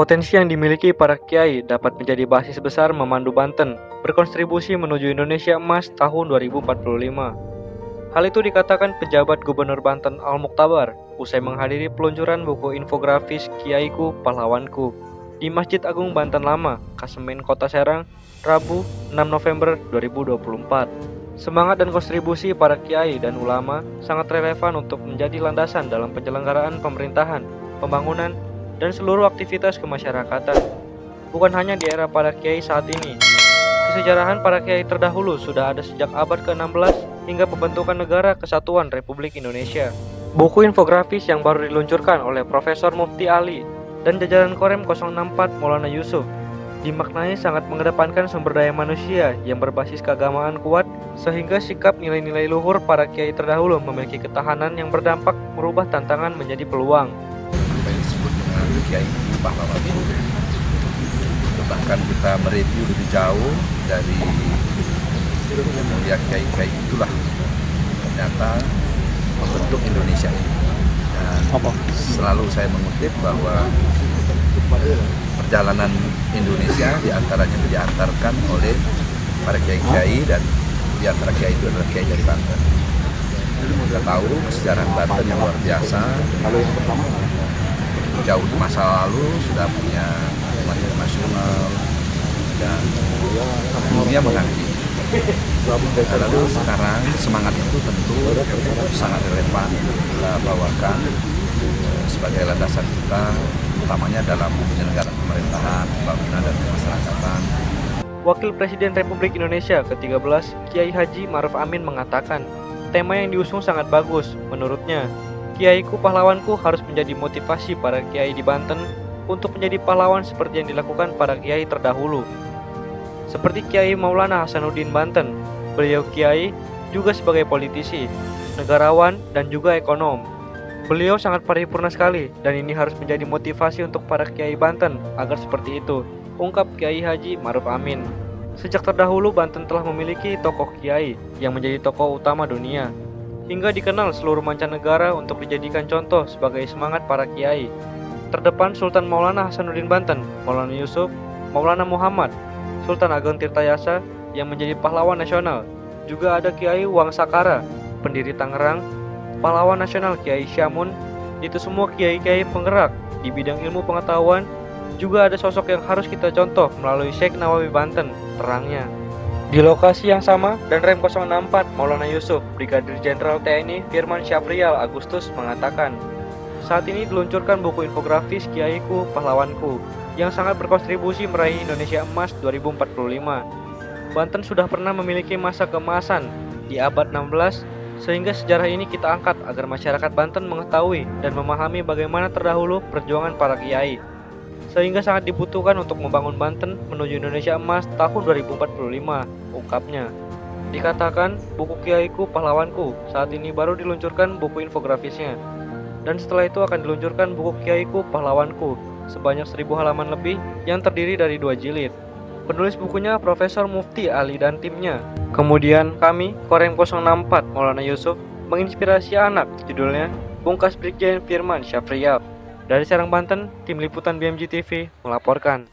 Potensi yang dimiliki para kiai dapat menjadi basis besar memandu Banten berkontribusi menuju Indonesia Emas tahun 2045. Hal itu dikatakan pejabat Gubernur Banten Al-Muktabar usai menghadiri peluncuran buku infografis Kiaiku Pahlawanku di Masjid Agung Banten Lama, Kasemen, Kota Serang, Rabu 6 November 2024. Semangat dan kontribusi para kiai dan ulama sangat relevan untuk menjadi landasan dalam penyelenggaraan pemerintahan, pembangunan, dan seluruh aktivitas kemasyarakatan. Bukan hanya di era para kiai saat ini, kesejarahan para kiai terdahulu sudah ada sejak abad ke-16 hingga pembentukan Negara Kesatuan Republik Indonesia. Buku infografis yang baru diluncurkan oleh Profesor Mufti Ali dan jajaran Korem 064 Maulana Yusuf dimaknai sangat mengedepankan sumber daya manusia yang berbasis keagamaan kuat, sehingga sikap nilai-nilai luhur para kiai terdahulu memiliki ketahanan yang berdampak merubah tantangan menjadi peluang. Apa yang disebut dengan Kiaiku Pahlawanku, bahkan kita mereview lebih jauh dari mulia kiai-kiai itulah ternyata membentuk Indonesia ini. Dan selalu saya mengutip bahwa perjalanan Indonesia diantaranya diantarkan oleh para kiai-kiai, dan diantara kiai itu adalah kiai dari Banten. Kita tahu sejarah Banten yang luar biasa. Jauh di masa lalu sudah punya hubungan internasional dan dunia mengakui. Lalu sekarang semangat itu tentu sangat relevan kita bawakan sebagai landasan kita, utamanya dalam penyelenggaraan pemerintahan, pembangunan, dan kemasyarakatan. Wakil Presiden Republik Indonesia ke-13 Kiai Haji Ma'ruf Amin mengatakan, tema yang diusung sangat bagus. Menurutnya, Kiaiku Pahlawanku harus menjadi motivasi para kiai di Banten untuk menjadi pahlawan seperti yang dilakukan para kiai terdahulu. Seperti Kiai Maulana Hasanuddin Banten, beliau kiai juga sebagai politisi, negarawan, dan juga ekonom. Beliau sangat paripurna sekali, dan ini harus menjadi motivasi untuk para kiai Banten agar seperti itu, ungkap Kiai Haji Ma'ruf Amin. Sejak terdahulu Banten telah memiliki tokoh kiai yang menjadi tokoh utama dunia, hingga dikenal seluruh mancanegara untuk dijadikan contoh sebagai semangat para kiai. Terdepan Sultan Maulana Hasanuddin Banten, Maulana Yusuf, Maulana Muhammad, Sultan Ageng Tirtayasa yang menjadi pahlawan nasional. Juga ada Kiai Wang Sakara, pendiri Tangerang, pahlawan nasional Kiai Syamun. Itu semua kiai-kiai penggerak di bidang ilmu pengetahuan. Juga ada sosok yang harus kita contoh melalui Syekh Nawawi Banten, terangnya. Di lokasi yang sama, dan Rem 064 Maulana Yusuf, Brigadir Jenderal TNI Firman Syafrial Agustus mengatakan, saat ini diluncurkan buku infografis Kiaiku Pahlawanku yang sangat berkontribusi meraih Indonesia Emas 2045. Banten sudah pernah memiliki masa keemasan di abad 16, sehingga sejarah ini kita angkat agar masyarakat Banten mengetahui dan memahami bagaimana terdahulu perjuangan para kiai, sehingga sangat dibutuhkan untuk membangun Banten menuju Indonesia Emas tahun 2045, ungkapnya. Dikatakan buku Kiaiku Pahlawanku saat ini baru diluncurkan buku infografisnya, dan setelah itu akan diluncurkan buku Kiaiku Pahlawanku sebanyak 1000 halaman lebih yang terdiri dari 2 jilid. Penulis bukunya Profesor Mufti Ali dan timnya. Kemudian kami, Korem 064 Maulana Yusuf, menginspirasi anak, judulnya Pungkas Brigjen Firman Syafrial. Dari Serang, Banten, tim liputan BMJ TV melaporkan.